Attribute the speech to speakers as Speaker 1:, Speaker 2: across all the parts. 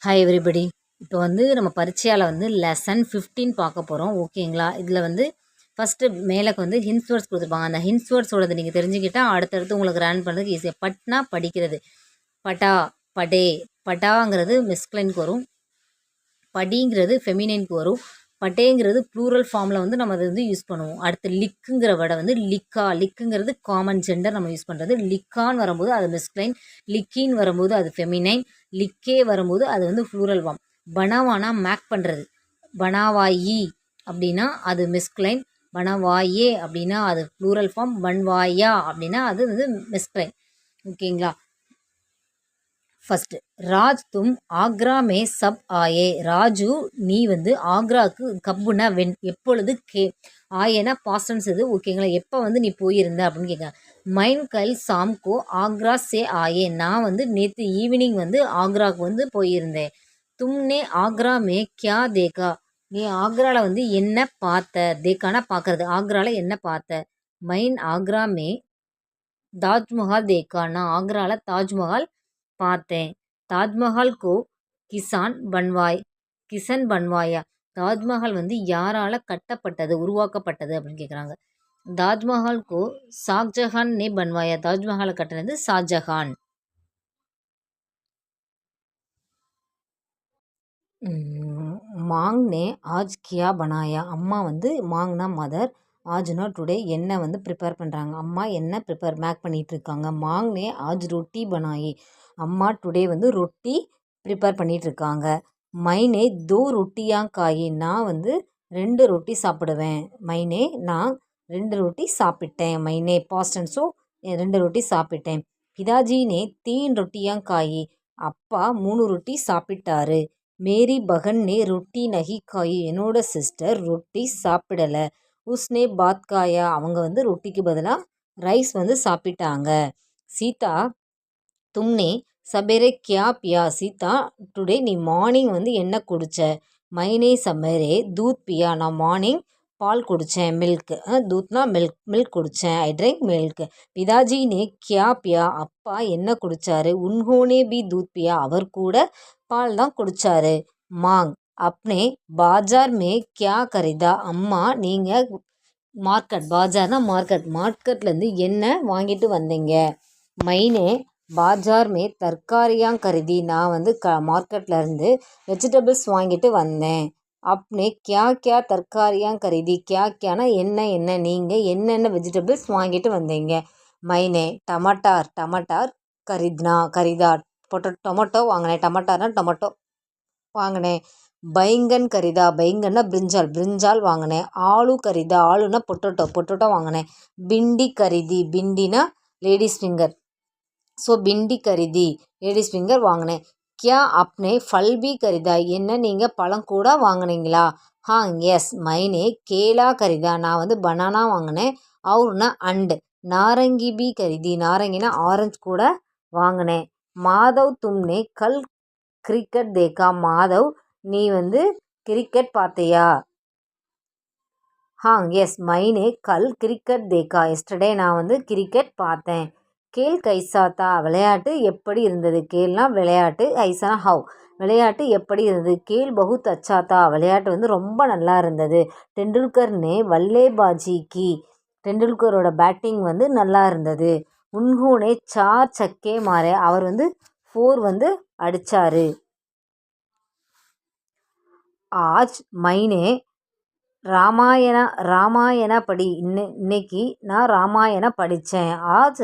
Speaker 1: Hi everybody. இப்போ நம்ம பரீட்சையால் lesson 15 பார்க்க போகிறோம். ஓகேங்களா? இதில் ஃபஸ்ட்டு மேலேக்கு ஹின்ஸ் வேர்ட்ஸ் கொடுத்துருப்பாங்க. அந்த ஹின்ஸ் வேர்ட்ஸோடது நீங்கள் தெரிஞ்சுக்கிட்டால் அடுத்தடுத்து உங்களுக்கு ரன் பண்ணுறதுக்கு ஈஸியாக. பட்னா படிக்கிறது, பட்டா, படே. பட்டாங்கிறது மெஸ்குலைனுக்கு வரும், படிங்கிறது ஃபெமினைனுக்கு வரும், பட்டேங்கிறது ப்ளூரல் ஃபார்மில் நம்ம அதை யூஸ் பண்ணுவோம். அடுத்து லிக்குங்கிற விட லிக்கா. லிக்குங்கிறது காமன் ஜெண்டர் நம்ம யூஸ் பண்ணுறது. லிக்கான்னு வரும்போது அது மெஸ்குலைன், லிக்கின்னு வரும்போது அது ஃபெமினைன், லிக்கே வரும்போது அது ப்ளூரல் ஃபார்ம். பனாவானா மேக் பண்ணுறது. பனாவாயி அப்படின்னா அது மெஸ்குலைன், பனவாயே அப்படின்னா அது ப்ளூரல் ஃபார்ம், பன்வாயா அப்படின்னா அது மெஸ்குலைன். ஓகேங்களா? ஃபஸ்ட்டு ராஜ் தும் ஆக்ரா மே சப் ஆயே. ராஜு நீ ஆக்ராவுக்கு கப்புனா வென், எப்பொழுது கே, ஆயேனா பாஸ்டன்ஸ் இது. ஓகேங்களா? எப்போ நீ போயிருந்த அப்படின்னு கேட்க. மைன் கல் சாம்கோ ஆக்ரா சே ஆயே. நான் நேற்று ஈவினிங் ஆக்ராவுக்கு போயிருந்தேன். தும்னே ஆக்ரா மே கியா தேக்கா. நீ ஆக்ராவில் என்ன பார்த்த? தேக்கானா பார்க்கறது. ஆக்ராவில் என்ன பார்த்த? மைன் ஆக்ரா மே தாஜ்மஹால் தேக்கா. நான் ஆக்ராவில் தாஜ்மஹால் பார்த்தேன். தாஜ்மஹால் கோ கிசன் பன்வாயா. தாஜ்மஹால் யாரால் கட்டப்பட்டது, உருவாக்கப்பட்டது அப்படின்னு கேட்குறாங்க. தாஜ்மஹால் கோ ஷாஜஹான் நே பன்வாயா. தாஜ்மஹாலை கட்டினது ஷாஜஹான். மாங் நே ஆஜ் கியா பனாயா. அம்மா மாங்னா மதர், ஆஜ்னா டுடே என்ன ப்ரிப்பேர் பண்ணுறாங்க. அம்மா என்ன மேக் பண்ணிகிட்ருக்காங்க. மாங் நே ஆஜ் ரொட்டி பனாயி. அம்மா டுடே ரொட்டி ப்ரிப்பேர் பண்ணிகிட்ருக்காங்க. மைனே தோ ரொட்டியாங் காயி. நான் 2 ரொட்டி சாப்பிடுவேன். மைனே நான் 2 ரொட்டி சாப்பிட்டேன். மைனே பாஸ்டன், ஸோ 2 ரொட்டி சாப்பிட்டேன். பிதாஜி நே 3 ரொட்டியாங் காயி. அப்பா 3 ரொட்டி சாப்பிட்டாரு. மேரி பகன் நே ரொட்டி நகி காயி. என்னோட சிஸ்டர் ரொட்டி சாப்பிடலை. உஸ்னே பாத் காயா. அவங்க ரொட்டிக்கு பதிலாக ரைஸ் சாப்பிட்டாங்க. சீதா தும்னே சபேரே கியா பியா. சீதா டுடே நீ மார்னிங் என்ன குடிச்ச. மைனே சபேரே தூத் பியா. நான் மார்னிங் பால் குடித்தேன், மில்க். தூத்னா மில்க் குடித்தேன், ஐ ட்ரிங்க் மில்க். பிதாஜி நே கியா பியா. அப்பா என்ன குடித்தாரு. உன்ஹோனே பி தூத் பியா. அவர் கூட பால் தான் குடித்தாரு. மாங் அப்னே பாஜார் மே கியா கரிதா. அம்மா நீங்கள் பாஜார்னா மார்க்கெட்லேருந்து என்ன வாங்கிட்டு வந்தீங்க. மைனே பாஜார் மே தர்காரியாங் கரிதி. நான் மார்க்கெட்லேருந்து வெஜிடபிள்ஸ் வாங்கிட்டு வந்தேன். அப்னே கியா கியா தர்காரியாங் கரிதி. கியா கியானா என்ன நீங்கள் என்னென்ன வெஜிடபிள்ஸ் வாங்கிட்டு வந்தீங்க. மைனே டமாட்டார் கரிதா. டொமேட்டோ வாங்கினேன். டமாட்டார்னா டொமேட்டோ வாங்கினேன். பைங்கன் கரிதா. பைங்கன்னா பிரிஞ்சால் வாங்கினேன். ஆலு கரிதா. ஆலுனா பொட்டோட்டோ வாங்கினேன். பிண்டி கரிதி. பிண்டினா லேடிஸ் ஃபிங்கர், ஸோ பிண்டி கரிதி லேடிஸ் ஃபிங்கர் வாங்கினேன். கியா அப்னே ஃபல் பி கரிதா. என்ன நீங்கள் பழம் கூட வாங்கினீங்களா. எஸ். மைனே கேலா கரிதா. நான் பனானா வாங்கினேன். அவுர்னா அண்டு. நாரங்கி பி கரிதி. நாரங்கினா ஆரஞ்சு கூட வாங்கினேன். மாதவ் தும்னே கல் கிரிக்கெட் தேக்கா. மாதவ் நீ கிரிக்கெட் பார்த்தியா. எஸ். மைனே கல் கிரிக்கெட் தேக்கா. எஸ்டர்டே நான் கிரிக்கெட் பார்த்தேன். கேல் கைசாத்தா. விளையாட்டு எப்படி இருந்தது. கேல்னா விளையாட்டு, ஐசானா ஹவ், விளையாட்டு எப்படி இருந்தது. கேல் பகுத் அச்சாத்தா. விளையாட்டு ரொம்ப நல்லா இருந்தது. டெண்டுல்கர் நே வல்லேபாஜி கி. டெண்டுல்கரோட பேட்டிங் நல்லா இருந்தது. உன்ஹோனே 4 சக்கே மாரே. அவர் 4 அடித்தார். ஆஜ் மைனே ராமாயண படி. இன்னைக்கு நான் ராமாயணம் படித்தேன். ஆஜ்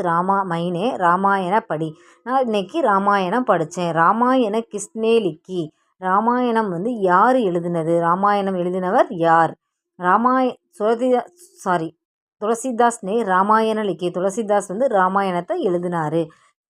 Speaker 1: மைனே ராமாயண படி. நான் இன்னைக்கு ராமாயணம் படித்தேன். ராமாயண கிஸ்னே லிக்கி. ராமாயணம் யார் எழுதினது. ராமாயணம் எழுதினவர் யார். துளசிதாஸ் நே ராமாயண லிக்கி. துளசிதாஸ் ராமாயணத்தை எழுதினார்.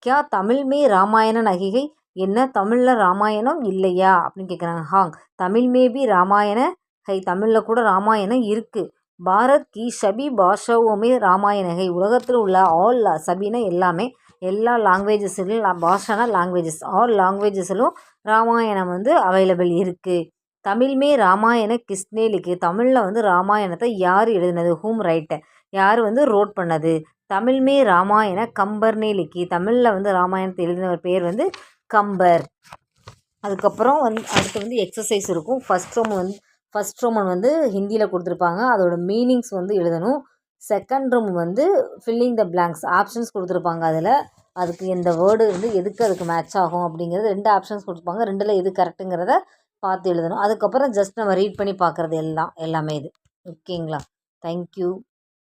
Speaker 1: கியா தமிழ் மே ராமாயண நகிகை. என்ன தமிழில் ராமாயணம் இல்லையா அப்படின்னு கேட்குறாங்க. Tamil maybe Ramayana high. தமிழில் கூட ராமாயணம் இருக்குது. பாரத் கி சபி பாஷாவுமே ராமாயண ஹை. உலகத்தில் உள்ள ஆல், சபினா எல்லாமே, எல்லா லாங்குவேஜஸ்லையும், பாஷானா லாங்குவேஜஸ், ஆல் லாங்குவேஜஸ்லும் ராமாயணம் அவைலபிள் இருக்குது. தமிழ் மே ராமாயண கிஸ்னே லிக்கி. தமிழில் ராமாயணத்தை யார் எழுதினது. ஹூம் ரைட். யார் ரோட் பண்ணது. தமிழ் மே ராமாயண கம்பர்னே லிக்கி. தமிழில் ராமாயணத்தை எழுதினவர் பேர் கம்பர். அதுக்கப்புறம் அடுத்து வந்து எக்ஸசைஸ் இருக்கும். ஃபஸ்ட் ரோமன் வந்து ஹிந்தியில் கொடுத்துருப்பாங்க, அதோட மீனிங்ஸ் வந்து எழுதணும். செகண்ட் ரோம் வந்து ஃபில்லிங் த பிளாங்க்ஸ், ஆப்ஷன்ஸ் கொடுத்துருப்பாங்க. அதில் அதுக்கு இந்த வேர்டு வந்து எதுக்கு அதுக்கு மேட்ச் ஆகும் அப்படிங்கிறது 2 ஆப்ஷன்ஸ் கொடுத்துருப்பாங்க. 2ல் எது கரெக்டுங்கிறத பார்த்து எழுதணும். அதுக்கப்புறம் ஜஸ்ட் நம்ம ரீட் பண்ணி பார்க்குறது எல்லாமே இது. ஓகேங்களா? தேங்க்யூ.